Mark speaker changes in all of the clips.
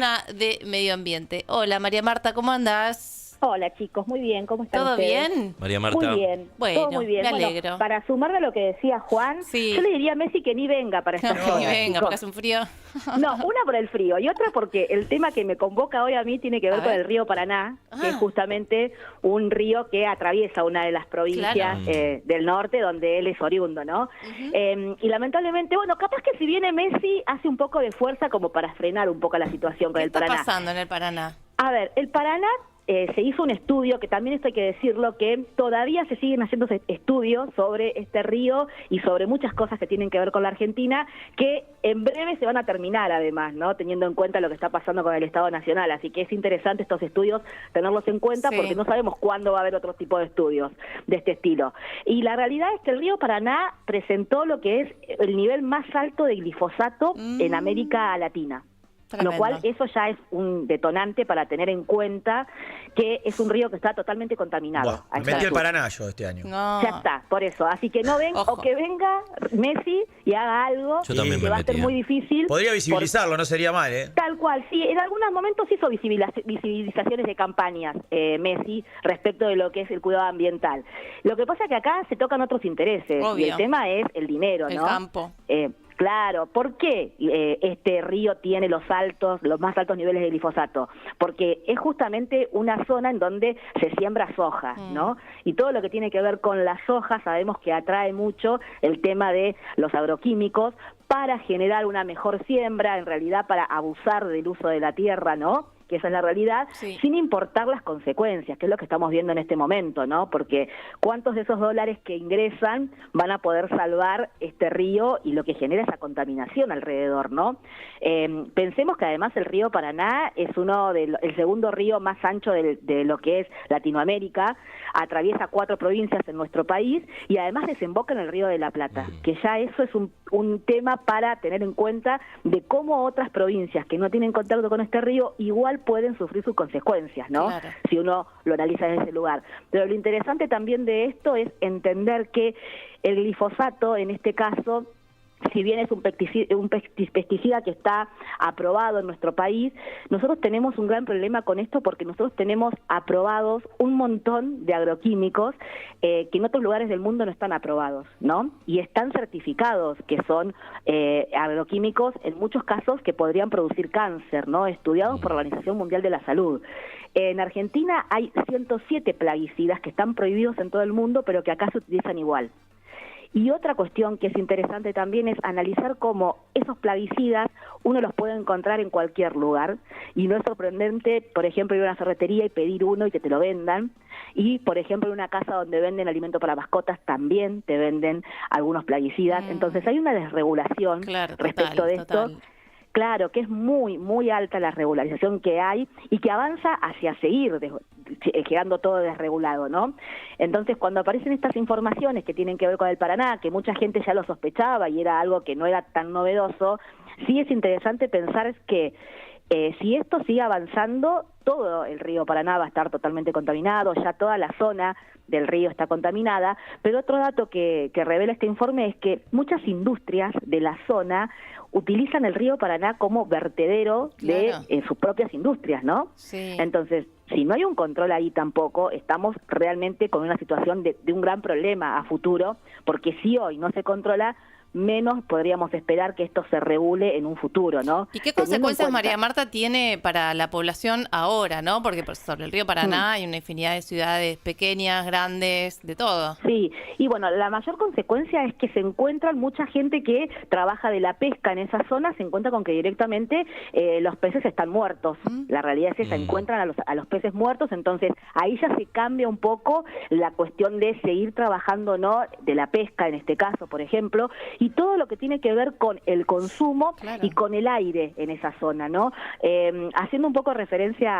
Speaker 1: una de medio ambiente. Hola María Marta, ¿cómo andás?
Speaker 2: Hola chicos, muy bien, ¿cómo están
Speaker 1: ¿Todo
Speaker 2: ustedes?
Speaker 1: bien?
Speaker 3: María Marta.
Speaker 2: Muy bien,
Speaker 1: Bueno,
Speaker 2: todo muy bien.
Speaker 1: me
Speaker 2: Bueno,
Speaker 1: alegro.
Speaker 2: para sumarme a lo que decía Juan,
Speaker 1: Sí.
Speaker 2: yo le diría a Messi que ni venga para esta
Speaker 1: No,
Speaker 2: zona,
Speaker 1: venga,
Speaker 2: chicos.
Speaker 1: porque hace un frío.
Speaker 2: No, una por el frío y otra porque el tema que me convoca hoy a mí tiene que ver
Speaker 1: A
Speaker 2: con
Speaker 1: ver.
Speaker 2: el río Paraná, que es
Speaker 1: Ah.
Speaker 2: justamente un río que atraviesa una de las provincias
Speaker 1: Claro.
Speaker 2: del norte donde él es oriundo, ¿no? Y lamentablemente, bueno, capaz que si viene Messi hace un poco de fuerza como para frenar un poco la situación con
Speaker 1: ¿Qué
Speaker 2: el
Speaker 1: está
Speaker 2: Paraná.
Speaker 1: pasando en el Paraná?
Speaker 2: A ver, el Paraná se hizo un estudio, que también esto hay que decirlo, que todavía se siguen haciendo estudios sobre este río y sobre muchas cosas que tienen que ver con la Argentina, que en breve se van a terminar además, ¿no? Teniendo en cuenta lo que está pasando con el Estado Nacional. Así que es interesante estos estudios tenerlos en cuenta
Speaker 1: Sí.
Speaker 2: porque no sabemos cuándo va a haber otro tipo de estudios de este estilo. Y la realidad es que el río Paraná presentó lo que es el nivel más alto de glifosato en América Latina.
Speaker 1: Tremendo.
Speaker 2: Lo cual eso ya es un detonante para tener en cuenta que es un río que está totalmente contaminado.
Speaker 4: Buah, me metí el Paraná yo este año.
Speaker 1: No.
Speaker 2: Ya está, por eso. Así que no ven,
Speaker 1: Ojo.
Speaker 2: o que venga Messi y haga algo,
Speaker 3: Yo también
Speaker 2: que
Speaker 3: me
Speaker 2: va a ser
Speaker 3: metí,
Speaker 2: muy difícil.
Speaker 4: Podría visibilizarlo, no sería mal, ¿eh?
Speaker 2: Tal cual, sí, en algunos momentos hizo visibilizaciones de campañas Messi respecto de lo que es el cuidado ambiental. Lo que pasa es que acá se tocan otros intereses
Speaker 1: Obvio.
Speaker 2: y el tema es el dinero,
Speaker 1: El
Speaker 2: ¿no?
Speaker 1: campo.
Speaker 2: Claro, ¿por qué este río tiene los más altos niveles de glifosato? Porque es justamente una zona en donde se siembra soja, ¿no? Y todo lo que tiene que ver con la soja sabemos que atrae mucho el tema de los agroquímicos para generar una mejor siembra, en realidad para abusar del uso de la tierra, ¿no? Que esa es la realidad,
Speaker 1: Sí.
Speaker 2: sin importar las consecuencias, que es lo que estamos viendo en este momento, ¿no? Porque cuántos de esos dólares que ingresan van a poder salvar este río y lo que genera esa contaminación alrededor, ¿no? Pensemos que además el río Paraná es el segundo río más ancho de lo que es Latinoamérica, atraviesa 4 provincias en nuestro país y además desemboca en el río de la Plata, que ya eso es un tema para tener en cuenta de cómo otras provincias que no tienen contacto con este río igual pueden sufrir sus consecuencias, ¿no?
Speaker 1: Claro.
Speaker 2: Si uno lo analiza desde ese lugar. Pero lo interesante también de esto es entender que el glifosato, en este caso, si bien es un pesticida que está aprobado en nuestro país, nosotros tenemos un gran problema con esto porque nosotros tenemos aprobados un montón de agroquímicos que en otros lugares del mundo no están aprobados, ¿no? Y están certificados que son agroquímicos en muchos casos que podrían producir cáncer, ¿no? Estudiados por la Organización Mundial de la Salud. En Argentina hay 107 plaguicidas que están prohibidos en todo el mundo, pero que acá se utilizan igual. Y otra cuestión que es interesante también es analizar cómo esos plaguicidas uno los puede encontrar en cualquier lugar. Y no es sorprendente, por ejemplo, ir a una ferretería y pedir uno y que te lo vendan. Y, por ejemplo, en una casa donde venden alimento para mascotas también te venden algunos plaguicidas. Entonces hay una desregulación respecto de esto. Claro, que es muy, muy alta la regularización que hay y que avanza hacia seguir quedando todo desregulado, ¿no? Entonces, cuando aparecen estas informaciones que tienen que ver con el Paraná, que mucha gente ya lo sospechaba y era algo que no era tan novedoso, sí es interesante pensar que si esto sigue avanzando, todo el río Paraná va a estar totalmente contaminado, ya toda la zona del río está contaminada, pero otro dato que revela este informe es que muchas industrias de la zona utilizan el río Paraná como vertedero de sus propias industrias, ¿no?
Speaker 1: Sí.
Speaker 2: Entonces, si no hay un control ahí tampoco, estamos realmente con una situación de un gran problema a futuro, porque si hoy no se controla, menos podríamos esperar que esto se regule en un futuro, ¿no?
Speaker 1: ¿Y qué
Speaker 2: Teniendo en
Speaker 1: consecuencias,
Speaker 2: cuenta-
Speaker 1: María Marta, tiene para la población ahora, no? Porque sobre el río Paraná hay una infinidad de ciudades pequeñas, grandes, de todo.
Speaker 2: Sí, y bueno, la mayor consecuencia es que se encuentran mucha gente que trabaja de la pesca en esa zona, se encuentra con que directamente los peces están muertos. La realidad es esa, encuentran a los peces muertos, entonces ahí ya se cambia un poco la cuestión de seguir trabajando, ¿no? De la pesca en este caso, por ejemplo, y todo lo que tiene que ver con el consumo y con el aire en esa zona, ¿no? Haciendo un poco referencia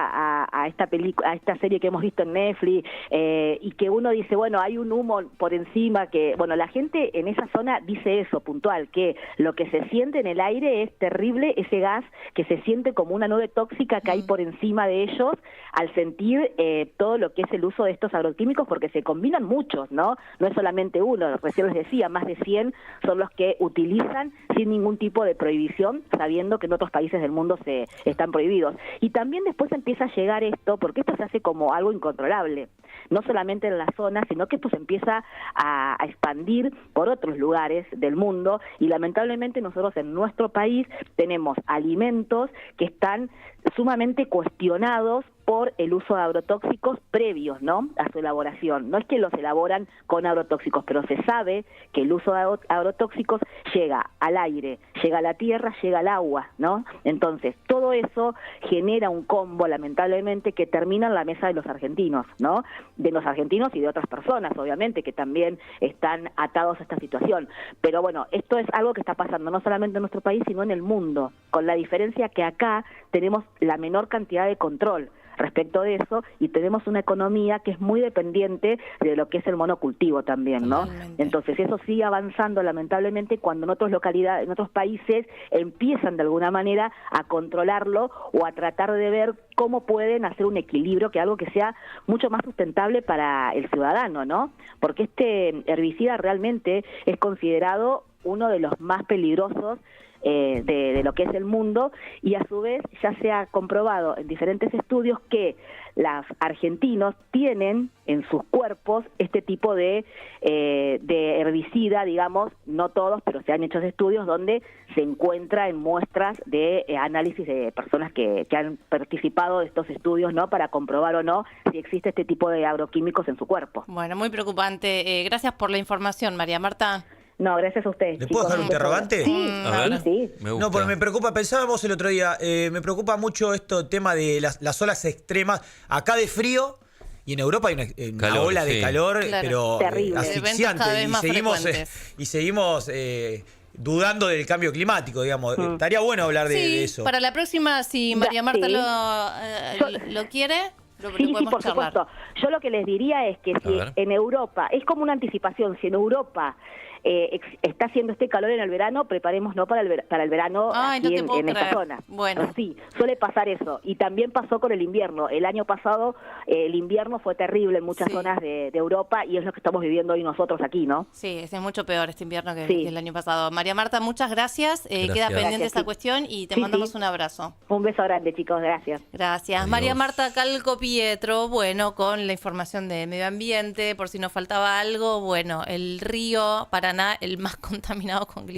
Speaker 2: a esta película, a esta serie que hemos visto en Netflix, y que uno dice, bueno, hay un humo por encima que, bueno, la gente en esa zona dice eso, puntual, que lo que se siente en el aire es terrible, ese gas que se siente como una nube tóxica que hay por encima de ellos al sentir todo lo que es el uso de estos agroquímicos, porque se combinan muchos, ¿no? No es solamente uno, recién les decía, más de 100 son los los que utilizan sin ningún tipo de prohibición, sabiendo que en otros países del mundo se están prohibidos. Y también después empieza a llegar esto, porque esto se hace como algo incontrolable, no solamente en la zona, sino que esto se empieza a expandir por otros lugares del mundo, y lamentablemente nosotros en nuestro país tenemos alimentos que están sumamente cuestionados por el uso de agrotóxicos previos, ¿no?, a su elaboración. No es que los elaboran con agrotóxicos, pero se sabe que el uso de agrotóxicos llega al aire, llega a la tierra, llega al agua, ¿no? Entonces, todo eso genera un combo, lamentablemente, que termina en la mesa de los argentinos, ¿no? De los argentinos y de otras personas, obviamente, que también están atados a esta situación. Pero bueno, esto es algo que está pasando no solamente en nuestro país, sino en el mundo, con la diferencia que acá tenemos la menor cantidad de control respecto de eso, y tenemos una economía que es muy dependiente de lo que es el monocultivo también, ¿no?
Speaker 1: Totalmente.
Speaker 2: Entonces eso sigue avanzando lamentablemente cuando en otras localidades, en otros países empiezan de alguna manera a controlarlo o a tratar de ver cómo pueden hacer un equilibrio, que algo que sea mucho más sustentable para el ciudadano, ¿no? Porque este herbicida realmente es considerado uno de los más peligrosos de lo que es el mundo, y a su vez ya se ha comprobado en diferentes estudios que los argentinos tienen en sus cuerpos este tipo de herbicida, digamos, no todos, pero se han hecho estudios donde se encuentra en muestras de análisis de personas que han participado de estos estudios, ¿no?, para comprobar o no si existe este tipo de agroquímicos en su cuerpo.
Speaker 1: Bueno, muy preocupante. Gracias por la información, María Marta.
Speaker 2: No, gracias a ustedes.
Speaker 4: ¿Le puedo dejar un interrogante?
Speaker 2: Sí,
Speaker 3: A ver.
Speaker 2: sí.
Speaker 3: Me gusta.
Speaker 4: No, porque me preocupa, pensábamos el otro día, me preocupa mucho esto, tema de las olas extremas, acá de frío, y en Europa hay una
Speaker 3: Calor,
Speaker 4: ola de
Speaker 3: sí.
Speaker 4: calor,
Speaker 1: Claro.
Speaker 4: pero
Speaker 2: Terrible.
Speaker 4: asfixiante,
Speaker 1: Eventos cada vez
Speaker 4: y
Speaker 1: más
Speaker 4: seguimos,
Speaker 1: frecuentes.
Speaker 4: dudando del cambio climático, digamos. Estaría bueno hablar de eso.
Speaker 1: Para la próxima, si María Marta
Speaker 2: sí.
Speaker 1: lo quiere, lo
Speaker 2: Sí,
Speaker 1: podemos
Speaker 2: por
Speaker 1: charlar.
Speaker 2: supuesto. Yo lo que les diría es que si
Speaker 3: ver.
Speaker 2: en Europa, es como una anticipación, si en Europa está haciendo este calor en el verano, preparémonos para el verano
Speaker 1: Ay,
Speaker 2: aquí
Speaker 1: no te puedo
Speaker 2: en esta
Speaker 1: creer.
Speaker 2: zona.
Speaker 1: Bueno.
Speaker 2: Sí, suele pasar eso. Y también pasó con el invierno. El año pasado el invierno fue terrible en muchas
Speaker 1: Sí.
Speaker 2: zonas de Europa, y es lo que estamos viviendo hoy nosotros aquí, ¿no?
Speaker 1: Sí, es mucho peor este invierno que,
Speaker 2: Sí.
Speaker 1: que el año pasado. María Marta, muchas gracias. Queda
Speaker 3: Gracias.
Speaker 1: pendiente
Speaker 2: Gracias,
Speaker 1: esta
Speaker 2: sí.
Speaker 1: cuestión y te
Speaker 2: Sí,
Speaker 1: mandamos
Speaker 2: sí.
Speaker 1: un abrazo.
Speaker 2: Un beso grande, chicos. Gracias.
Speaker 1: Gracias.
Speaker 3: Adiós.
Speaker 1: María Marta Calco Pietro, bueno, con la información de medio ambiente, por si nos faltaba algo, bueno, el río Paraná, el más contaminado con glifosato.